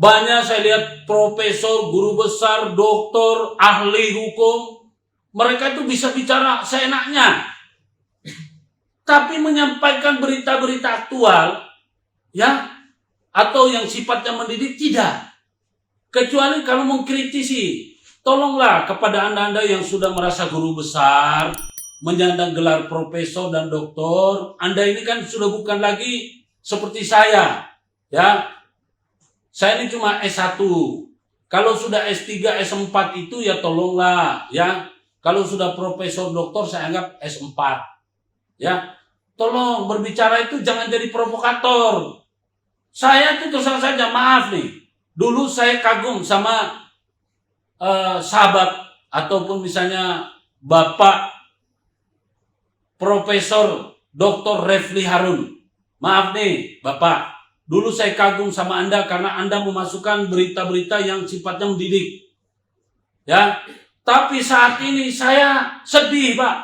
Banyak saya lihat profesor, guru besar, doktor, ahli hukum. Mereka itu bisa bicara seenaknya. Tapi menyampaikan berita-berita aktual, ya, atau yang sifatnya mendidik, tidak. Kecuali kalau mengkritisi. Tolonglah kepada anda-anda yang sudah merasa guru besar, menyandang gelar profesor dan doktor, anda ini kan sudah bukan lagi seperti saya, ya. Saya ini cuma S1. Kalau sudah S3, S4 itu ya tolonglah, ya. Kalau sudah profesor doktor saya anggap S4. Ya. Tolong berbicara itu jangan jadi provokator. Saya itu terus saja, maaf nih. Dulu saya kagum sama sahabat ataupun misalnya Bapak Profesor Dr. Refli Harun. Maaf nih, Bapak. Dulu saya kagum sama Anda karena Anda memasukkan berita-berita yang sifatnya mendidik. Ya. Tapi saat ini saya sedih, Pak.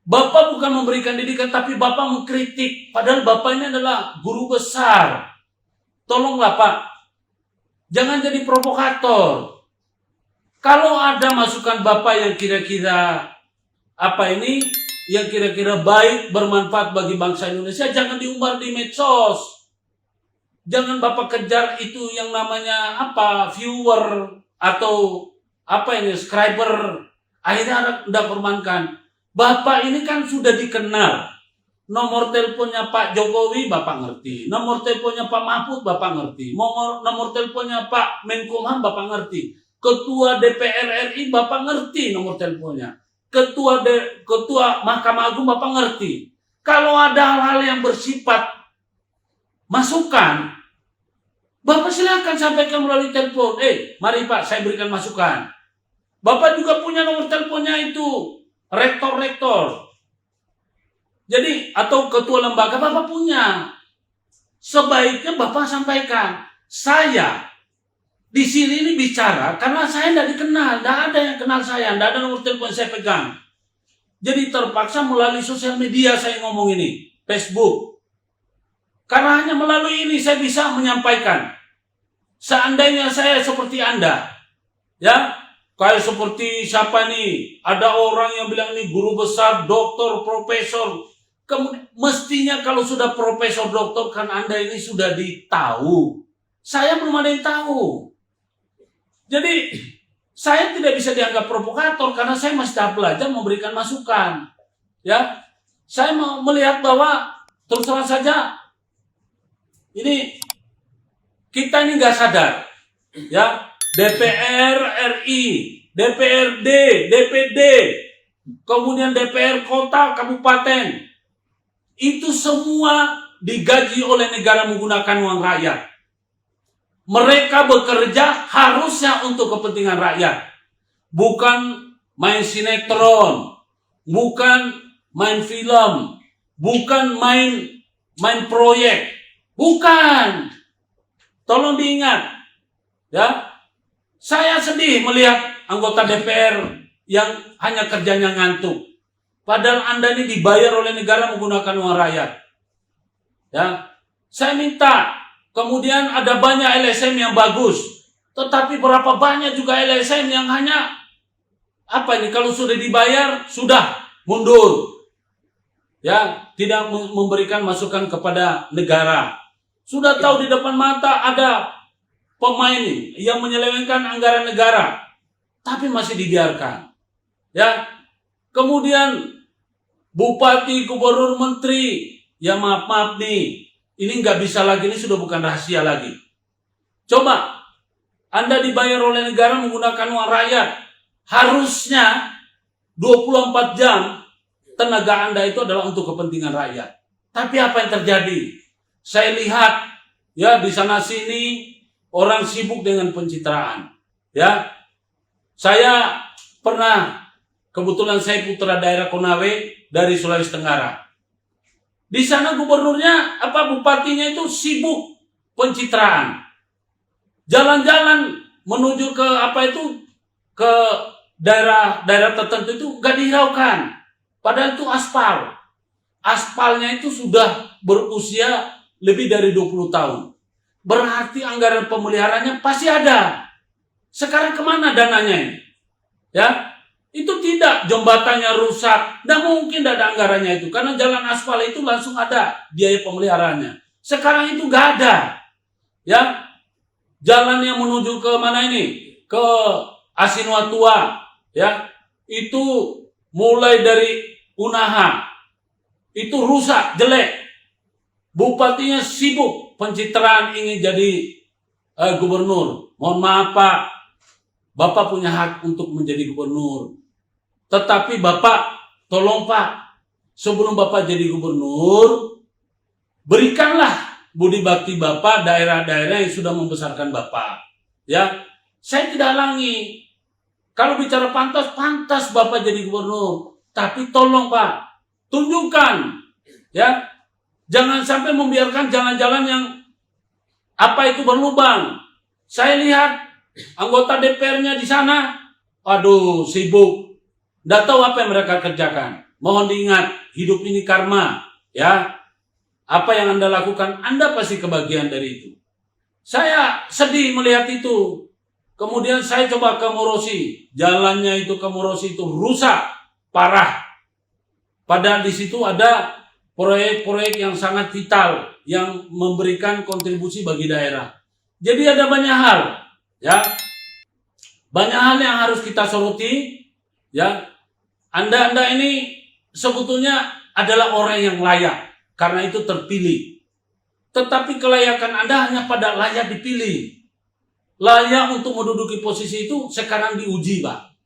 Bapak bukan memberikan didikan, tapi Bapak mengkritik. Padahal Bapak ini adalah guru besar. Tolonglah, Pak. Jangan jadi provokator. Kalau ada masukan Bapak yang kira-kira yang kira-kira baik, bermanfaat bagi bangsa Indonesia, jangan diumbar di medsos. Jangan Bapak kejar itu yang namanya viewer atau subscriber. Akhirnya Anda korbankan. Bapak ini kan sudah dikenal. Nomor teleponnya Pak Jokowi Bapak ngerti. Nomor teleponnya Pak Mahfud Bapak ngerti. Nomor teleponnya Pak Menkumham Bapak ngerti. Ketua DPR RI Bapak ngerti nomor teleponnya. Ketua Mahkamah Agung Bapak ngerti. Kalau ada hal-hal yang bersifat masukan, Bapak silakan sampaikan melalui telepon. Mari Pak, saya berikan masukan. Bapak juga punya nomor teleponnya itu. Rektor. Jadi, atau ketua lembaga Bapak punya. Sebaiknya Bapak sampaikan. Saya di sini ini bicara karena saya tidak dikenal. Tidak ada yang kenal saya. Tidak ada nomor telepon saya pegang. Jadi terpaksa melalui sosial media saya ngomong ini. Facebook. Karena hanya melalui ini saya bisa menyampaikan. Seandainya saya seperti Anda. Ya. Kayak seperti siapa nih? Ada orang yang bilang ini guru besar, doktor, profesor. Mestinya kalau sudah profesor, doktor kan Anda ini sudah ditahu. Saya belum ada yang tahu. Jadi saya tidak bisa dianggap provokator karena saya masih tahap belajar memberikan masukan. Ya, saya mau melihat bahwa terus terang saja ini kita ini nggak sadar. Ya. DPR RI, DPRD, DPD, kemudian DPR kota, kabupaten, itu semua digaji oleh negara menggunakan uang rakyat. Mereka bekerja harusnya untuk kepentingan rakyat, bukan main sinetron, bukan main film, bukan main proyek, bukan. Tolong diingat, ya. Saya sedih melihat anggota DPR yang hanya kerjanya ngantuk. Padahal Anda ini dibayar oleh negara menggunakan uang rakyat. Ya, saya minta. Kemudian ada banyak LSM yang bagus. Tetapi berapa banyak juga LSM yang hanya kalau sudah dibayar sudah mundur. Ya, tidak memberikan masukan kepada negara. Sudah tahu di depan mata ada pemain yang menyelewengkan anggaran negara, tapi masih dibiarkan. Ya, kemudian bupati, gubernur, menteri, ya maaf nih, ini nggak bisa lagi, ini sudah bukan rahasia lagi. Coba, Anda dibayar oleh negara menggunakan uang rakyat, harusnya 24 jam tenaga Anda itu adalah untuk kepentingan rakyat. Tapi apa yang terjadi? Saya lihat, ya di sana sini, orang sibuk dengan pencitraan. Ya, saya pernah, kebetulan saya putra daerah Konawe dari Sulawesi Tenggara. Di sana gubernurnya, bupatinya itu sibuk pencitraan. Jalan-jalan menuju ke ke daerah tertentu itu gak dihiraukan. Padahal itu aspal. Aspalnya itu sudah berusia lebih dari 20 tahun. berarti anggaran pemeliharanya pasti ada. Sekarang kemana dananya ini? Ya, itu tidak, jembatannya rusak, tidak mungkin tidak ada anggarannya itu, karena jalan aspal itu langsung ada biaya pemeliharaannya. Sekarang itu nggak ada. Ya, jalan yang menuju ke mana ini? Ke Asinwatua, ya, itu mulai dari Unaha, itu rusak, jelek. Bupatinya sibuk pencitraan ingin jadi gubernur. Mohon maaf Pak, Bapak punya hak untuk menjadi gubernur. Tetapi Bapak, tolong Pak, sebelum Bapak jadi gubernur, berikanlah budi bakti Bapak daerah-daerah yang sudah membesarkan Bapak. Ya, saya tidak halangi. Kalau bicara pantas, pantas Bapak jadi gubernur. Tapi tolong Pak, tunjukkan, ya, jangan sampai membiarkan jalan-jalan yang berlubang. Saya lihat anggota DPR-nya di sana, aduh sibuk, tidak tahu apa yang mereka kerjakan. Mohon diingat, hidup ini karma, ya. Apa yang Anda lakukan, Anda pasti kebagian dari itu. Saya sedih melihat itu. Kemudian saya coba ke Morosi, jalannya itu ke Morosi itu rusak, parah. Padahal di situ ada proyek-proyek yang sangat vital, yang memberikan kontribusi bagi daerah. Jadi ada banyak hal, ya, banyak hal yang harus kita soroti, ya. Anda ini sebetulnya adalah orang yang layak, karena itu terpilih. Tetapi kelayakan Anda hanya pada layak dipilih. Layak untuk menduduki posisi itu sekarang diuji, Pak.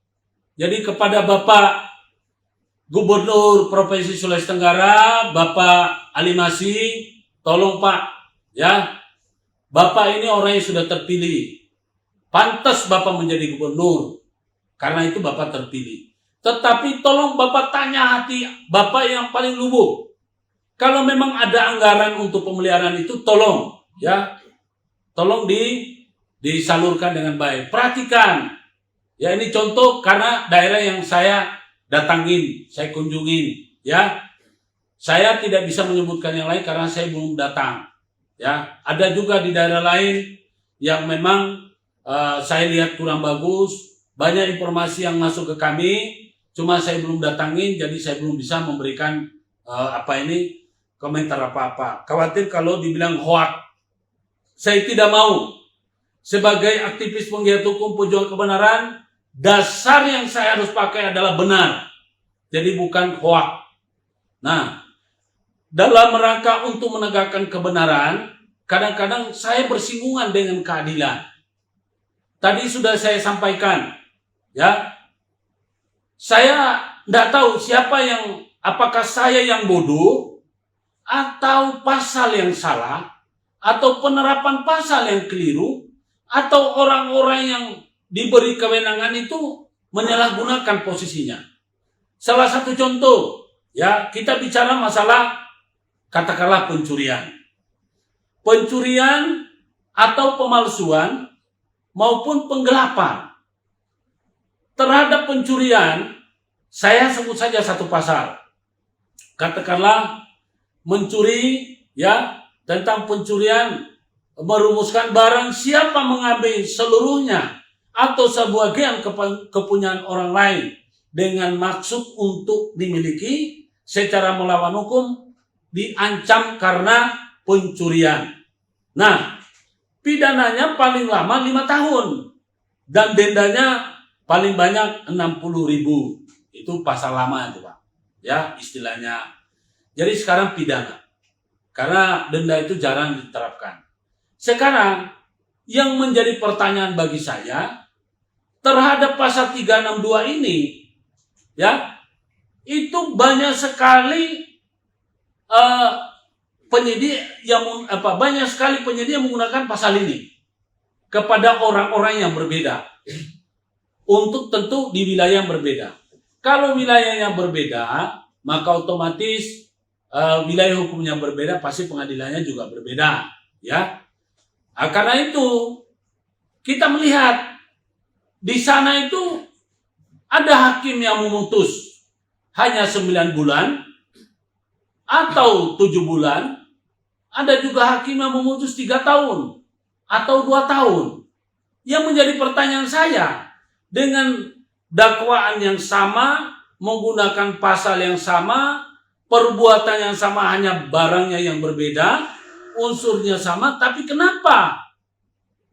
Jadi kepada Bapak Gubernur Provinsi Sulawesi Tenggara, Bapak Ali Masih, tolong Pak, ya, Bapak ini orang yang sudah terpilih. Pantas Bapak menjadi gubernur, karena itu Bapak terpilih. Tetapi tolong Bapak tanya hati Bapak yang paling lubuk. Kalau memang ada anggaran untuk pemeliharaan itu, tolong, ya, tolong disalurkan dengan baik. Perhatikan, ya, ini contoh karena daerah yang saya datangin, saya kunjungin, ya. Saya tidak bisa menyebutkan yang lain karena saya belum datang, ya. Ada juga di daerah lain yang memang saya lihat kurang bagus, banyak informasi yang masuk ke kami, cuma saya belum datangin, jadi saya belum bisa memberikan komentar apa-apa. Khawatir kalau dibilang hoak. Saya tidak mau. Sebagai aktivis penggiat hukum pejuang kebenaran, dasar yang saya harus pakai adalah benar. Jadi bukan hoak. Nah, dalam rangka untuk menegakkan kebenaran, kadang-kadang saya bersinggungan dengan keadilan. Tadi sudah saya sampaikan, ya. Saya tidak tahu apakah saya yang bodoh, atau pasal yang salah, atau penerapan pasal yang keliru, atau orang-orang yang diberi kewenangan itu menyalahgunakan posisinya. Salah satu contoh, ya, kita bicara masalah katakanlah pencurian. Pencurian atau pemalsuan maupun penggelapan. Terhadap pencurian, saya sebut saja satu pasal. Katakanlah mencuri, ya, tentang pencurian, merumuskan barang siapa mengambil seluruhnya atau sebagian kepunyaan orang lain dengan maksud untuk dimiliki secara melawan hukum, diancam karena pencurian. Nah, pidananya paling lama 5 tahun dan dendanya paling banyak 60.000. Itu pasal lama itu, Pak. Ya, istilahnya. Jadi sekarang pidana. Karena denda itu jarang diterapkan. Sekarang yang menjadi pertanyaan bagi saya terhadap pasal 362 ini, ya, itu banyak sekali penyidik yang menggunakan pasal ini kepada orang-orang yang berbeda. Untuk tentu di wilayah yang berbeda. Kalau wilayah yang berbeda, maka otomatis wilayah hukumnya berbeda, pasti pengadilannya juga berbeda, ya. Nah, karena itu kita melihat di sana itu ada hakim yang memutus hanya 9 bulan atau 7 bulan, ada juga hakim yang memutus 3 tahun. atau 2 tahun? Yang menjadi pertanyaan saya, dengan dakwaan yang sama, menggunakan pasal yang sama, perbuatan yang sama, hanya barangnya yang berbeda, unsurnya sama, tapi kenapa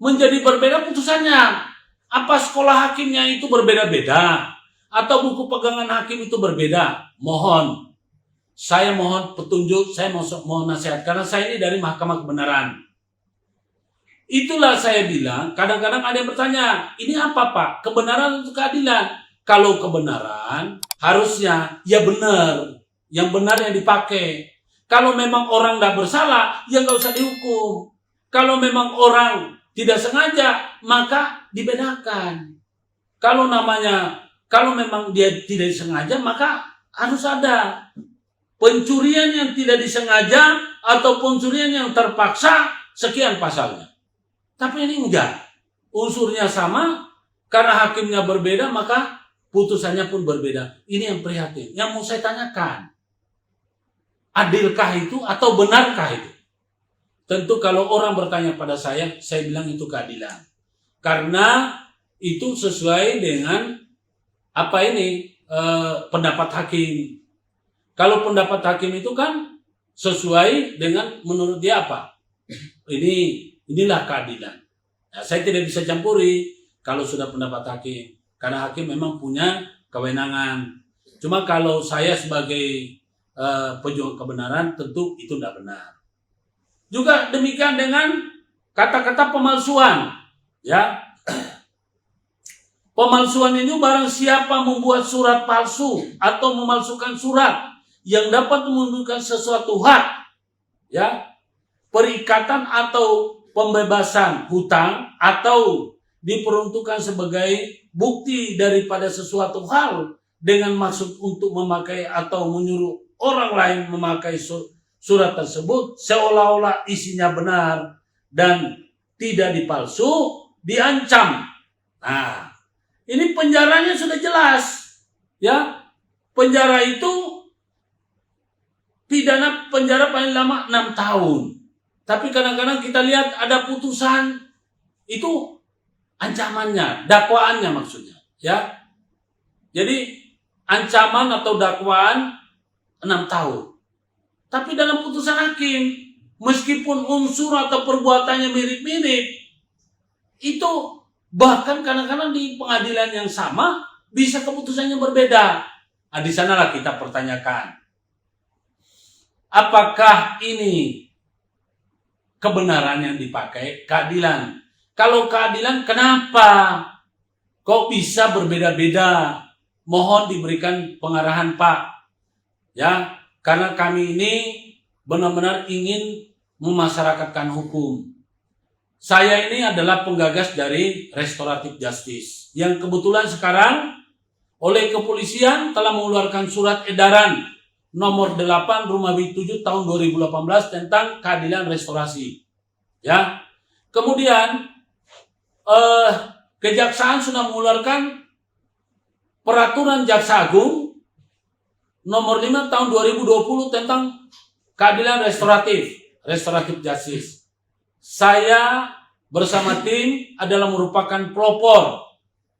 menjadi berbeda putusannya? Apa sekolah hakimnya itu berbeda-beda? Atau buku pegangan hakim itu berbeda? Saya mohon petunjuk, saya mau nasihat, karena saya ini dari Mahkamah Kebenaran. Itulah saya bilang, kadang-kadang ada yang bertanya, ini apa Pak? Kebenaran atau keadilan? Kalau kebenaran, harusnya ya benar. Yang benar yang dipakai. Kalau memang orang tidak bersalah, ya nggak usah dihukum. Kalau memang orang tidak sengaja, maka dibedakan. Kalau memang dia tidak sengaja, maka harus ada pencurian yang tidak disengaja atau pencurian yang terpaksa, sekian pasalnya. Tapi ini enggak. Unsurnya sama, karena hakimnya berbeda, maka putusannya pun berbeda. Ini yang prihatin. Yang mau saya tanyakan, adilkah itu atau benarkah itu? Tentu kalau orang bertanya pada saya bilang itu keadilan. Karena itu sesuai dengan pendapat hakim. Kalau pendapat hakim itu kan sesuai dengan menurut dia apa? Inilah keadilan. Nah, saya tidak bisa campuri kalau sudah pendapat hakim, karena hakim memang punya kewenangan. Cuma kalau saya sebagai pejuang kebenaran, tentu itu tidak benar. Juga demikian dengan kata-kata pemalsuan. Ya, pemalsuan ini barang siapa membuat surat palsu atau memalsukan surat yang dapat menunjukkan sesuatu hak, ya, perikatan atau pembebasan hutang, atau diperuntukkan sebagai bukti daripada sesuatu hal dengan maksud untuk memakai atau menyuruh orang lain memakai surat tersebut seolah-olah isinya benar dan tidak dipalsu, diancam. Nah, ini penjaranya sudah jelas, ya. Penjara itu pidana penjara paling lama 6 tahun. Tapi kadang-kadang kita lihat ada putusan itu ancamannya, dakwaannya maksudnya, ya. Jadi ancaman atau dakwaan 6 tahun. Tapi dalam putusan hakim, meskipun unsur atau perbuatannya mirip-mirip, itu bahkan kadang-kadang di pengadilan yang sama bisa keputusannya berbeda. Nah, di sanalah kita pertanyakan, apakah ini kebenaran yang dipakai, keadilan? Kalau keadilan, kenapa kok bisa berbeda-beda? Mohon diberikan pengarahan, Pak. Ya, karena kami ini benar-benar ingin memasyarakatkan hukum. Saya ini adalah penggagas dari restoratif justice, yang kebetulan sekarang oleh kepolisian telah mengeluarkan surat edaran nomor 8 Romawi 7 tahun 2018 tentang keadilan restorasi. Ya. Kemudian kejaksaan sudah mengeluarkan peraturan Jaksa Agung nomor 5 tahun 2020 tentang keadilan restoratif justice. Saya bersama tim adalah merupakan pelopor,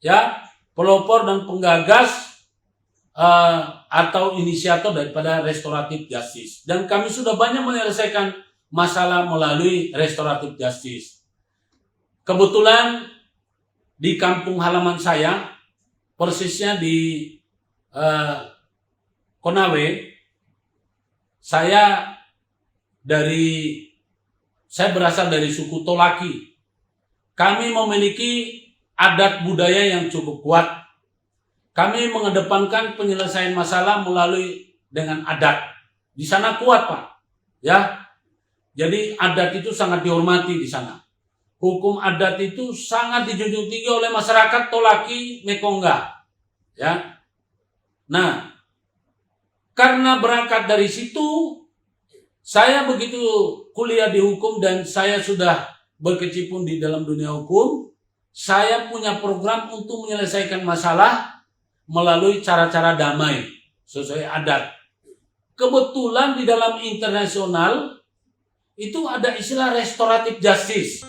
ya, pelopor dan penggagas atau inisiator daripada restoratif justice. Dan kami sudah banyak menyelesaikan masalah melalui restoratif justice. Kebetulan di kampung halaman saya, persisnya di Konawe, saya berasal dari suku Tolaki. Kami memiliki adat budaya yang cukup kuat. Kami mengedepankan penyelesaian masalah melalui dengan adat. Di sana kuat, Pak. Ya. Jadi adat itu sangat dihormati di sana. Hukum adat itu sangat dijunjung tinggi oleh masyarakat Tolaki Mekongga. Ya. Nah, karena berangkat dari situ, saya begitu kuliah di hukum dan saya sudah berkecimpung di dalam dunia hukum, saya punya program untuk menyelesaikan masalah melalui cara-cara damai sesuai adat. Kebetulan di dalam internasional itu ada istilah restoratif justice.